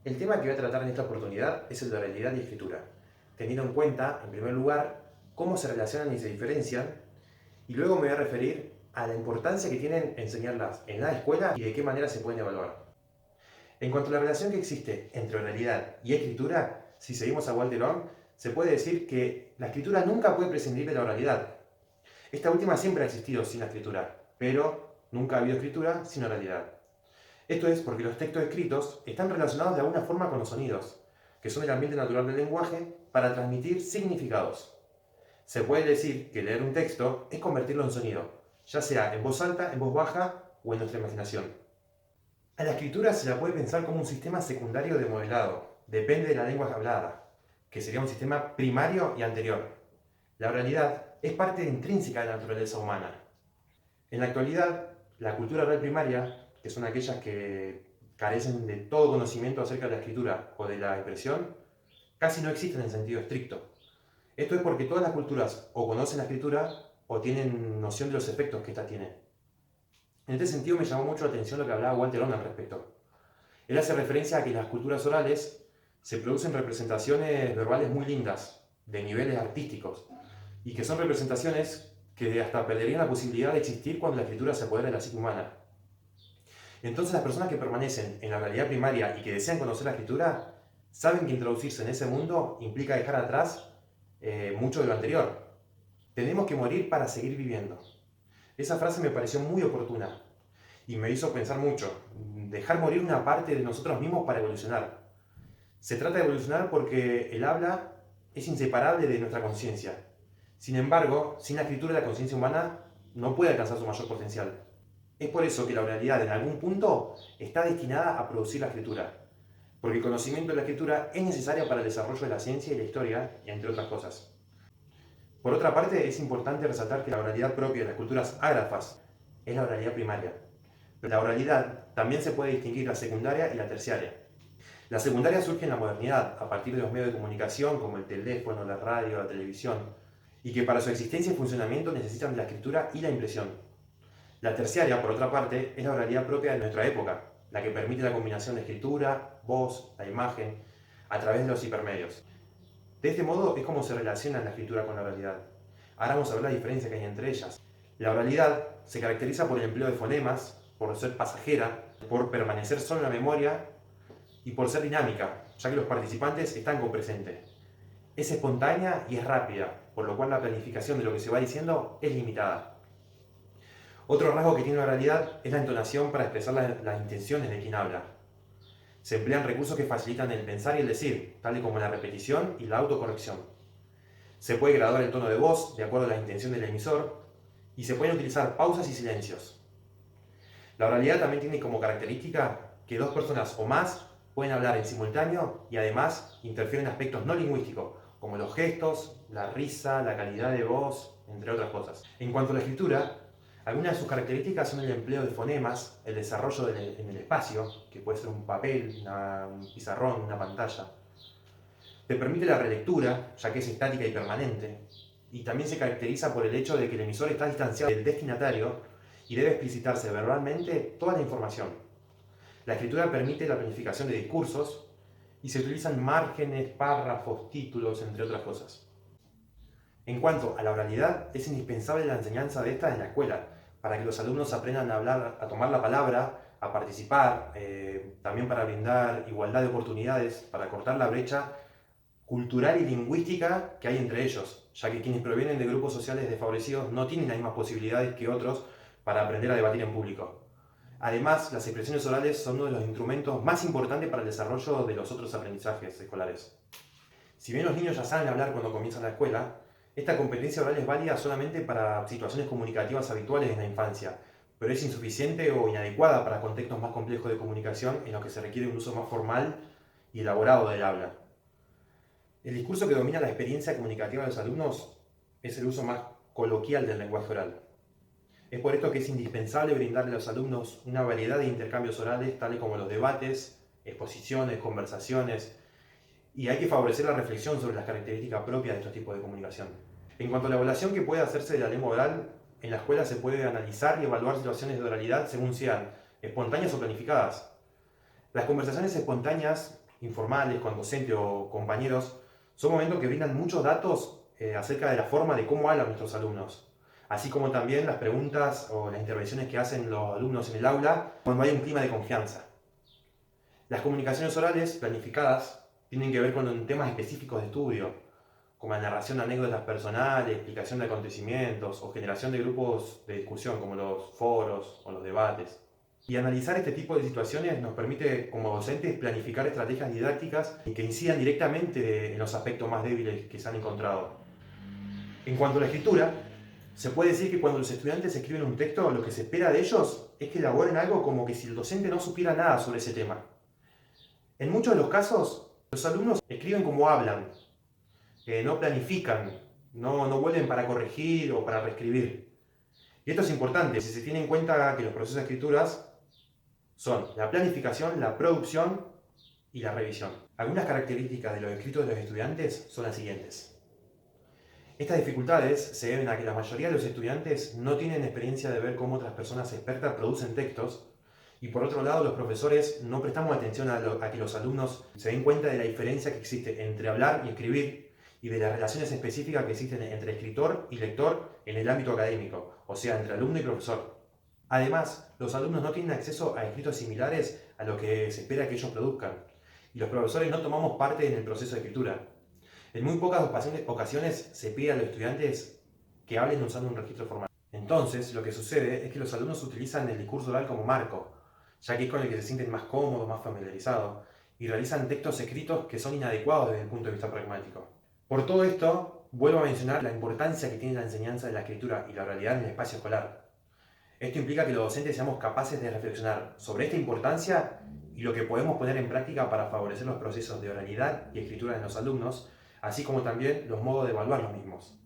El tema que voy a tratar en esta oportunidad es el de oralidad y escritura, teniendo en cuenta, en primer lugar, cómo se relacionan y se diferencian, y luego me voy a referir a la importancia que tienen enseñarlas en la escuela y de qué manera se pueden evaluar. En cuanto a la relación que existe entre oralidad y escritura, si seguimos a Walter Long, se puede decir que la escritura nunca puede prescindir de la oralidad. Esta última siempre ha existido sin la escritura, pero nunca ha habido escritura sin oralidad. Esto es porque los textos escritos están relacionados de alguna forma con los sonidos, que son el ambiente natural del lenguaje, para transmitir significados. Se puede decir que leer un texto es convertirlo en sonido, ya sea en voz alta, en voz baja o en nuestra imaginación. A la escritura se la puede pensar como un sistema secundario de modelado, depende de la lengua hablada, que sería un sistema primario y anterior. La oralidad es parte intrínseca de la naturaleza humana. En la actualidad, la cultura oral primaria, que son aquellas que carecen de todo conocimiento acerca de la escritura o de la expresión, casi no existen en sentido estricto. Esto es porque todas las culturas o conocen la escritura o tienen noción de los efectos que ésta tiene. En este sentido me llamó mucho la atención lo que hablaba Walter Long al respecto. Él hace referencia a que en las culturas orales se producen representaciones verbales muy lindas, de niveles artísticos, y que son representaciones que hasta perderían la posibilidad de existir cuando la escritura se apodera de la psique humana. Entonces las personas que permanecen en la realidad primaria y que desean conocer la escritura, saben que introducirse en ese mundo implica dejar atrás mucho de lo anterior. Tenemos que morir para seguir viviendo. Esa frase me pareció muy oportuna y me hizo pensar mucho. Dejar morir una parte de nosotros mismos para evolucionar. Se trata de evolucionar porque el habla es inseparable de nuestra conciencia. Sin embargo, sin la escritura la conciencia humana no puede alcanzar su mayor potencial. Es por eso que la oralidad en algún punto está destinada a producir la escritura, porque el conocimiento de la escritura es necesario para el desarrollo de la ciencia y la historia, y entre otras cosas. Por otra parte, es importante resaltar que la oralidad propia de las culturas ágrafas es la oralidad primaria. Pero la oralidad también se puede distinguir la secundaria y la terciaria. La secundaria surge en la modernidad, a partir de los medios de comunicación como el teléfono, la radio, la televisión, y que para su existencia y funcionamiento necesitan de la escritura y la impresión. La terciaria, por otra parte, es la oralidad propia de nuestra época, la que permite la combinación de escritura, voz, la imagen, a través de los hipermedios. De este modo es como se relaciona la escritura con la oralidad. Ahora vamos a ver la diferencia que hay entre ellas. La oralidad se caracteriza por el empleo de fonemas, por ser pasajera, por permanecer solo en la memoria y por ser dinámica, ya que los participantes están con presente. Es espontánea y es rápida, por lo cual la planificación de lo que se va diciendo es limitada. Otro rasgo que tiene la oralidad es la entonación para expresar las intenciones de quien habla. Se emplean recursos que facilitan el pensar y el decir, tales como la repetición y la autocorrección. Se puede graduar el tono de voz de acuerdo a la intención del emisor y se pueden utilizar pausas y silencios. La oralidad también tiene como característica que dos personas o más pueden hablar en simultáneo y además interfieren aspectos no lingüísticos, como los gestos, la risa, la calidad de voz, entre otras cosas. En cuanto a la escritura, algunas de sus características son el empleo de fonemas, el desarrollo en el espacio, que puede ser un papel, un pizarrón, una pantalla. Te permite la relectura, ya que es estática y permanente, y también se caracteriza por el hecho de que el emisor está distanciado del destinatario y debe explicitarse verbalmente toda la información. La escritura permite la planificación de discursos y se utilizan márgenes, párrafos, títulos, entre otras cosas. En cuanto a la oralidad, es indispensable la enseñanza de esta en la escuela, para que los alumnos aprendan a hablar, a tomar la palabra, a participar, también para brindar igualdad de oportunidades, para cortar la brecha cultural y lingüística que hay entre ellos, ya que quienes provienen de grupos sociales desfavorecidos no tienen las mismas posibilidades que otros para aprender a debatir en público. Además, las expresiones orales son uno de los instrumentos más importantes para el desarrollo de los otros aprendizajes escolares. Si bien los niños ya saben hablar cuando comienzan la escuela, esta competencia oral es válida solamente para situaciones comunicativas habituales en la infancia, pero es insuficiente o inadecuada para contextos más complejos de comunicación en los que se requiere un uso más formal y elaborado del habla. El discurso que domina la experiencia comunicativa de los alumnos es el uso más coloquial del lenguaje oral. Es por esto que es indispensable brindarle a los alumnos una variedad de intercambios orales, tales como los debates, exposiciones, conversaciones, y hay que favorecer la reflexión sobre las características propias de estos tipos de comunicación. En cuanto a la evaluación que puede hacerse de la lengua oral, en la escuela se puede analizar y evaluar situaciones de oralidad según sean espontáneas o planificadas. Las conversaciones espontáneas informales con docente o compañeros, son momentos que brindan muchos datos acerca de la forma de cómo hablan nuestros alumnos, así como también las preguntas o las intervenciones que hacen los alumnos en el aula cuando hay un clima de confianza. Las comunicaciones orales planificadas tienen que ver con temas específicos de estudio, como la narración de anécdotas personales, explicación de acontecimientos o generación de grupos de discusión como los foros o los debates. Y analizar este tipo de situaciones nos permite, como docentes, planificar estrategias didácticas que incidan directamente en los aspectos más débiles que se han encontrado. En cuanto a la escritura, se puede decir que cuando los estudiantes escriben un texto, lo que se espera de ellos es que elaboren algo como que si el docente no supiera nada sobre ese tema. En muchos de los casos, los alumnos escriben como hablan, no planifican, no vuelven para corregir o para reescribir. Y esto es importante si se tiene en cuenta que los procesos de escrituras son la planificación, la producción y la revisión. Algunas características de los escritos de los estudiantes son las siguientes. Estas dificultades se deben a que la mayoría de los estudiantes no tienen experiencia de ver cómo otras personas expertas producen textos, y por otro lado los profesores no prestamos atención a que los alumnos se den cuenta de la diferencia que existe entre hablar y escribir y de las relaciones específicas que existen entre escritor y lector en el ámbito académico, o sea, entre alumno y profesor. Además, los alumnos no tienen acceso a escritos similares a lo que se espera que ellos produzcan, y los profesores no tomamos parte en el proceso de escritura. En muy pocas ocasiones se pide a los estudiantes que hablen usando un registro formal. Entonces, lo que sucede es que los alumnos utilizan el discurso oral como marco, ya que es con el que se sienten más cómodos, más familiarizados, y realizan textos escritos que son inadecuados desde el punto de vista pragmático. Por todo esto, vuelvo a mencionar la importancia que tiene la enseñanza de la escritura y la oralidad en el espacio escolar. Esto implica que los docentes seamos capaces de reflexionar sobre esta importancia y lo que podemos poner en práctica para favorecer los procesos de oralidad y escritura en los alumnos, así como también los modos de evaluar los mismos.